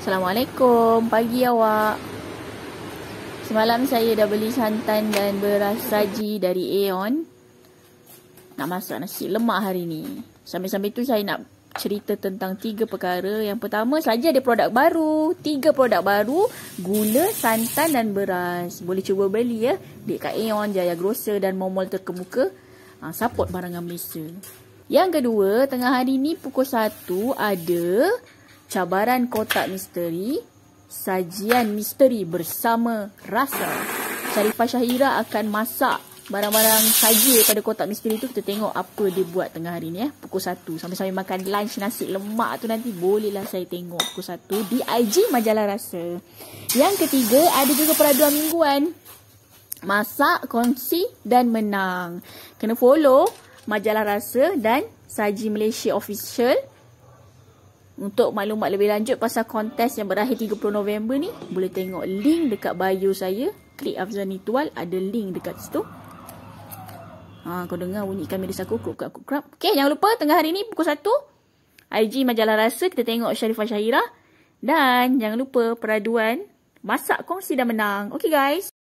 Assalamualaikum, pagi awak. Semalam saya dah beli santan dan beras Saji dari Aeon. Nak masak nasi lemak hari ni. Sambil-sambil tu saya nak cerita tentang 3 perkara. Yang pertama, Saji ada produk baru. 3 produk baru, gula, santan dan beras. Boleh cuba beli ya dekat Aeon, Jaya Grocer dan mall-mall terkemuka. Support barangan Malaysia. Yang kedua, tengah hari ni pukul 1 ada cabaran kotak misteri, sajian misteri bersama rasa. Sharifah Syahira akan masak barang-barang saji pada kotak misteri tu. Kita tengok apa dia buat tengah hari ni pukul 1. Sambil-sambil makan lunch nasi lemak tu nanti bolehlah saya tengok pukul 1 di IG Majalah Rasa. Yang ketiga, ada juga peraduan mingguan. Masak, kongsi dan menang. Kena follow Majalah Rasa dan Saji Malaysia Official. Untuk maklumat lebih lanjut pasal kontes yang berakhir 30 November ni, boleh tengok link dekat bio saya. Klik Afzani Tual, ada link dekat situ. Kau dengar bunyi kamera saku krap. Okay, jangan lupa tengah hari ni pukul 1 IG Majalah Rasa, kita tengok Sharifah Syahira. Dan jangan lupa peraduan masak, kongsi dan menang. Okay guys.